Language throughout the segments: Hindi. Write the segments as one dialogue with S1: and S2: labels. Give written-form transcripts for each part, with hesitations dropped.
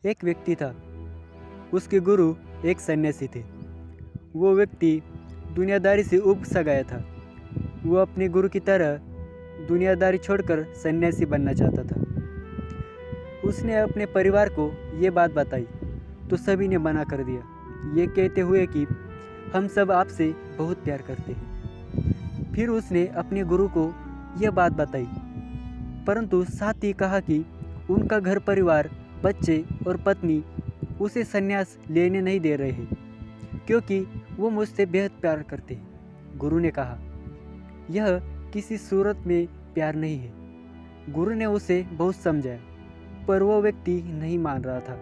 S1: एक व्यक्ति था। उसके गुरु एक सन्यासी थे। वो व्यक्ति दुनियादारी से उब सा गया था। वो अपने गुरु की तरह दुनियादारी छोड़कर सन्यासी बनना चाहता था। उसने अपने परिवार को ये बात बताई तो सभी ने मना कर दिया, ये कहते हुए कि हम सब आपसे बहुत प्यार करते हैं। फिर उसने अपने गुरु को यह बात बताई, परंतु साथ ही कहा कि उनका घर परिवार, बच्चे और पत्नी उसे संन्यास लेने नहीं दे रहे हैं क्योंकि वो मुझसे बेहद प्यार करते हैं। गुरु ने कहा, यह किसी सूरत में प्यार नहीं है। गुरु ने उसे बहुत समझाया पर वो व्यक्ति नहीं मान रहा था।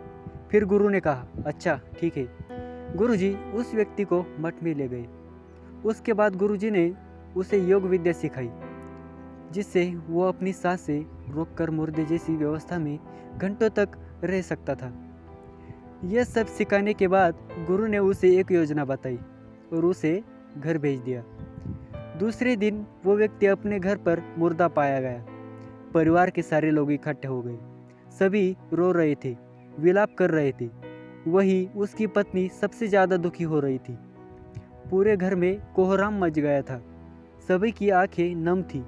S1: फिर गुरु ने कहा, अच्छा ठीक है। गुरुजी उस व्यक्ति को मठ में ले गए। उसके बाद गुरुजी ने उसे योग विद्या सिखाई, जिससे वो अपनी सांस से रोककर मुर्दे जैसी व्यवस्था में घंटों तक रह सकता था। यह सब सिखाने के बाद गुरु ने उसे एक योजना बताई और उसे घर भेज दिया। दूसरे दिन वो व्यक्ति अपने घर पर मुर्दा पाया गया। परिवार के सारे लोग इकट्ठे हो गए। सभी रो रहे थे, विलाप कर रहे थे। वही उसकी पत्नी सबसे ज़्यादा दुखी हो रही थी। पूरे घर में कोहराम मच गया था। सभी की आंखें नम थी।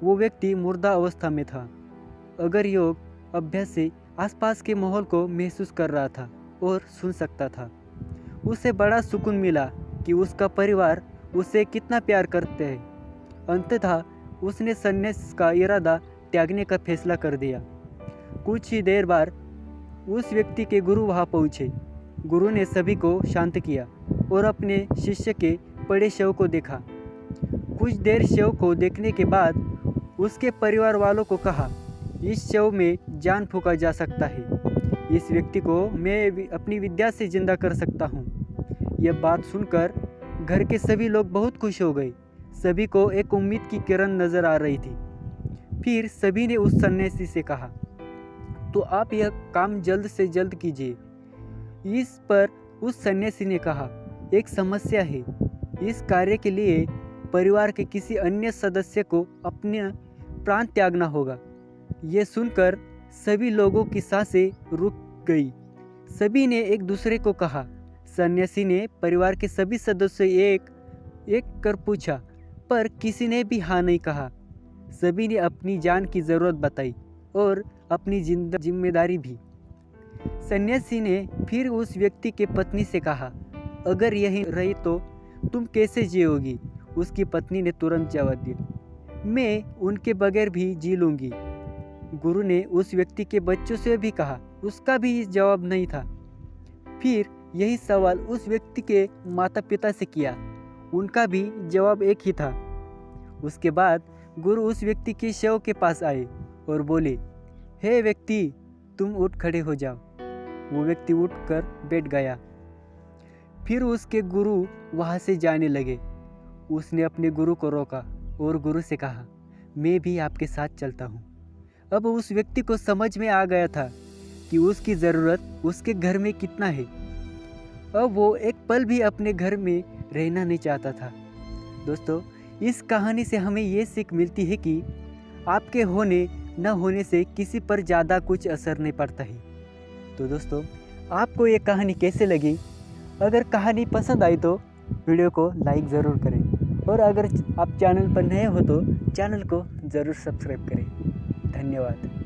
S1: वो व्यक्ति मुर्दा अवस्था में था। अगर योग अभ्यास से आसपास के माहौल को महसूस कर रहा था और सुन सकता था। उसे बड़ा सुकून मिला कि उसका परिवार उसे कितना प्यार करते हैं। अंततः उसने संन्यास का इरादा त्यागने का फैसला कर दिया। कुछ ही देर बाद उस व्यक्ति के गुरु वहां पहुंचे। गुरु ने सभी को शांत किया और अपने शिष्य के पड़े शव को देखा। कुछ देर शव को देखने के बाद उसके परिवार वालों को कहा, इस शव में जान फूंका जा सकता है। इस व्यक्ति को मैं अपनी विद्या से जिंदा कर सकता हूँ। यह बात सुनकर घर के सभी लोग बहुत खुश हो गए। सभी को एक उम्मीद की किरण नजर आ रही थी। फिर सभी ने उस सन्यासी से कहा, तो आप यह काम जल्द से जल्द कीजिए। इस पर उस सन्यासी ने कहा, एक समस्या है। इस कार्य के लिए परिवार के किसी अन्य सदस्य को अपने प्राण त्यागना होगा। यह सुनकर सभी लोगों की सांसें रुक गई। सभी ने एक दूसरे को कहा। सन्यासी ने परिवार के सभी सदस्यों एक एक कर पूछा, पर किसी ने भी हाँ नहीं कहा। सभी ने अपनी जान की ज़रूरत बताई और अपनी जिम्मेदारी भी। सन्यासी ने फिर उस व्यक्ति के पत्नी से कहा, अगर यहीं रही तो तुम कैसे जियोगी? उसकी पत्नी ने तुरंत जवाब दिया, मैं उनके बगैर भी जी लूँगी। गुरु ने उस व्यक्ति के बच्चों से भी कहा। उसका भी जवाब नहीं था। फिर यही सवाल उस व्यक्ति के माता पिता से किया। उनका भी जवाब एक ही था। उसके बाद गुरु उस व्यक्ति के शव के पास आए और बोले, हे व्यक्ति, तुम उठ खड़े हो जाओ। वो व्यक्ति उठकर बैठ गया। फिर उसके गुरु वहाँ से जाने लगे। उसने अपने गुरु को रोका और गुरु से कहा, मैं भी आपके साथ चलता हूँ। अब उस व्यक्ति को समझ में आ गया था कि उसकी ज़रूरत उसके घर में कितना है। अब वो एक पल भी अपने घर में रहना नहीं चाहता था। दोस्तों, इस कहानी से हमें ये सीख मिलती है कि आपके होने न होने से किसी पर ज़्यादा कुछ असर नहीं पड़ता है। तो दोस्तों, आपको ये कहानी कैसे लगी? अगर कहानी पसंद आई तो वीडियो को लाइक ज़रूर करें और अगर आप चैनल पर नए हो तो चैनल को ज़रूर सब्सक्राइब करें। धन्यवाद।